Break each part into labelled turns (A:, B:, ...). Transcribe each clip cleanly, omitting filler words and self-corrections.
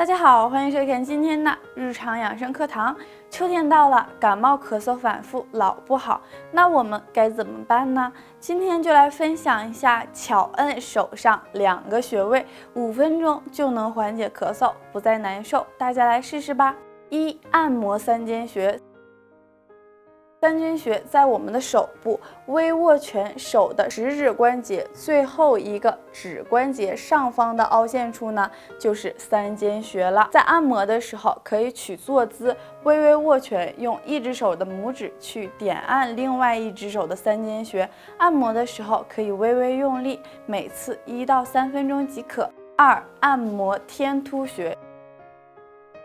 A: 大家好，欢迎收看今天的日常养生课堂。秋天到了，感冒咳嗽反复，老不好，那我们该怎么办呢？今天就来分享一下巧摁手上2个穴位，5分钟就能缓解咳嗽，不再难受。大家来试试吧。1. 按摩三间穴。三间穴在我们的手部微握拳手的食指关节最后一个指关节上方的凹陷处呢，就是三间穴了。在按摩的时候，可以取坐姿，微微握拳，用一只手的拇指去点按另外一只手的三间穴。按摩的时候可以微微用力，每次1到3分钟即可。2. 按摩天突穴。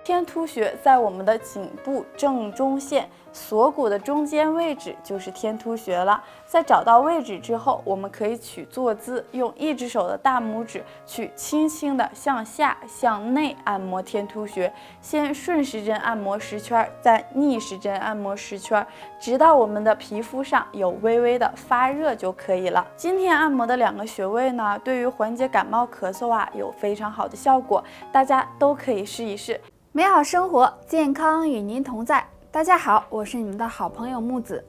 A: 天突穴在我们的颈部正中线锁骨的中间位置，就是天突穴了。在找到位置之后，我们可以取坐姿，用一只手的大拇指去轻轻的向下向内按摩天突穴。先顺时针按摩10圈，再逆时针按摩10圈，直到我们的皮肤上有微微的发热就可以了。今天按摩的2个穴位呢，对于缓解感冒咳嗽有非常好的效果，大家都可以试一试。
B: 美好生活，健康与您同在。大家好，我是你们的好朋友木子。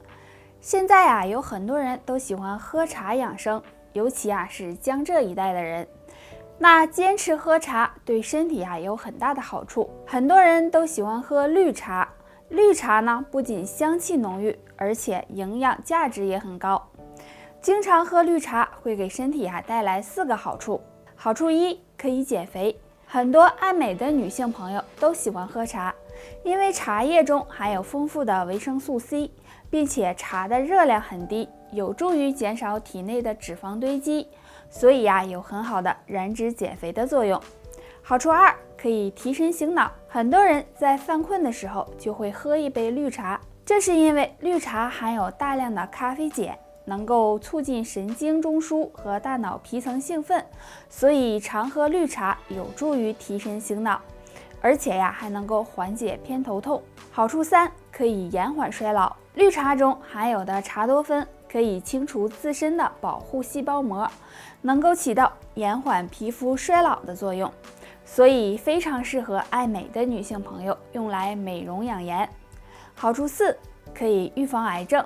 B: 现在有很多人都喜欢喝茶养生，尤其是江浙一带的人。那坚持喝茶对身体有很大的好处。很多人都喜欢喝绿茶，绿茶呢不仅香气浓郁，而且营养价值也很高。经常喝绿茶会给身体带来4个好处。好处1，可以减肥。很多爱美的女性朋友都喜欢喝茶，因为茶叶中含有丰富的维生素 C， 并且茶的热量很低，有助于减少体内的脂肪堆积，所以有很好的燃脂减肥的作用。好处2，可以提神醒脑。很多人在犯困的时候就会喝一杯绿茶，这是因为绿茶含有大量的咖啡碱，能够促进神经中枢和大脑皮层兴奋，所以常喝绿茶有助于提神醒脑，而且还能够缓解偏头痛。好处3，可以延缓衰老。绿茶中含有的茶多酚可以清除自身的保护细胞膜，能够起到延缓皮肤衰老的作用，所以非常适合爱美的女性朋友用来美容养颜。好处4，可以预防癌症。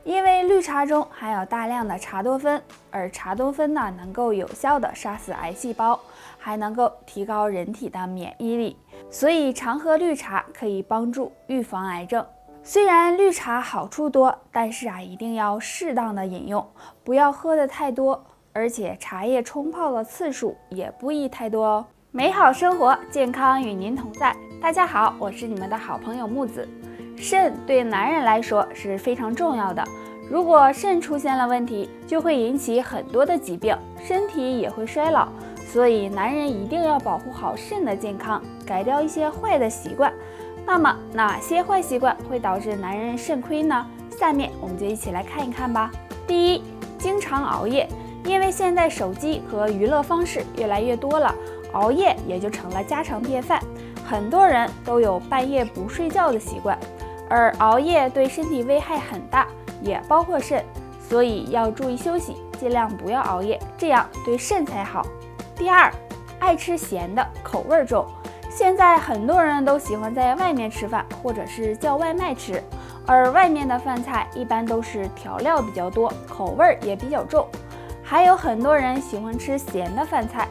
B: 因为绿茶中含有大量的茶多酚，而茶多酚能够有效的杀死癌细胞，还能够提高人体的免疫力，所以常喝绿茶可以帮助预防癌症。虽然绿茶好处多，但是一定要适当的饮用，不要喝的太多，而且茶叶冲泡的次数也不宜太多哦。美好生活，健康与您同在。大家好，我是你们的好朋友木子。肾对男人来说是非常重要的，如果肾出现了问题，就会引起很多的疾病，身体也会衰老，所以男人一定要保护好肾的健康，改掉一些坏的习惯。那么哪些坏习惯会导致男人肾亏呢？下面我们就一起来看一看吧。第1，经常熬夜。因为现在手机和娱乐方式越来越多了，熬夜也就成了家常便饭，很多人都有半夜不睡觉的习惯，而熬夜对身体危害很大，也包括肾，所以要注意休息，尽量不要熬夜，这样对肾才好。第2，爱吃咸的，口味重。现在很多人都喜欢在外面吃饭，或者是叫外卖吃，而外面的饭菜一般都是调料比较多，口味也比较重。还有很多人喜欢吃咸的饭菜，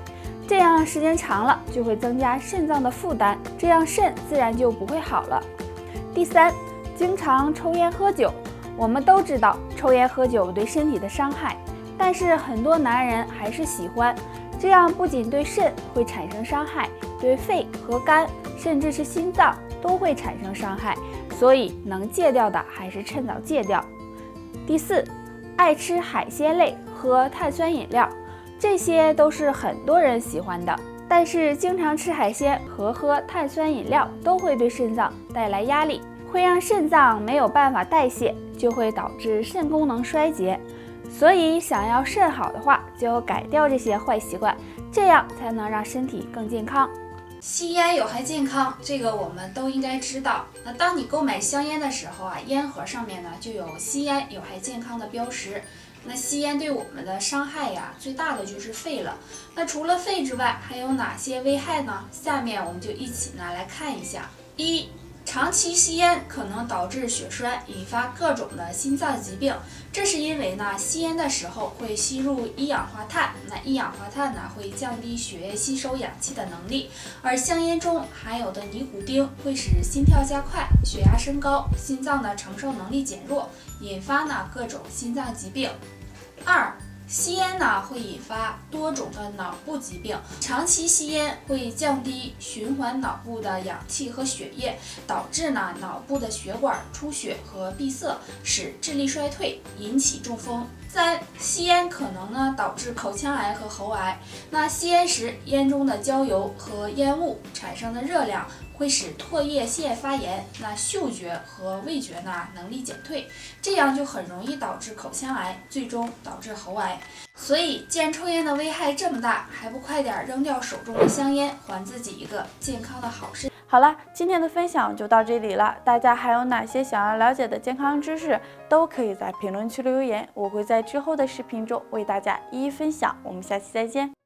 B: 这样时间长了就会增加肾脏的负担，这样肾自然就不会好了。第3，经常抽烟喝酒。我们都知道抽烟喝酒对身体的伤害，但是很多男人还是喜欢，这样不仅对肾会产生伤害，对肺和肝甚至是心脏都会产生伤害，所以能戒掉的还是趁早戒掉。第4，爱吃海鲜类，喝碳酸饮料，这些都是很多人喜欢的，但是经常吃海鲜和喝碳酸饮料都会对肾脏带来压力，会让肾脏没有办法代谢，就会导致肾功能衰竭。所以想要肾好的话，就要改掉这些坏习惯，这样才能让身体更健康。
C: 吸烟有害健康，这个我们都应该知道。那当你购买香烟的时候烟盒上面呢就有吸烟有害健康的标识。那吸烟对我们的伤害呀，最大的就是肺了。那除了肺之外，还有哪些危害呢？下面我们就一起来看一下。一、长期吸烟可能导致血栓，引发各种的心脏疾病。这是因为呢，吸烟的时候会吸入一氧化碳，那一氧化碳呢会降低血液吸收氧气的能力，而香烟中含有的尼古丁会使心跳加快、血压升高、心脏的承受能力减弱，引发呢各种心脏疾病。二、吸烟呢会引发多种的脑部疾病，长期吸烟会降低循环脑部的氧气和血液，导致呢脑部的血管出血和闭塞，使智力衰退，引起中风。三、吸烟可能呢导致口腔癌和喉癌。那吸烟时烟中的焦油和烟雾产生的热量会使唾液腺发炎，那嗅觉和味觉呢能力减退，这样就很容易导致口腔癌，最终导致喉癌。所以既然抽烟的危害这么大，还不快点扔掉手中的香烟，还自己一个健康的好身体。
A: 好了，今天的分享就到这里了。大家还有哪些想要了解的健康知识，都可以在评论区留言，我会在之后的视频中为大家一一分享。我们下期再见。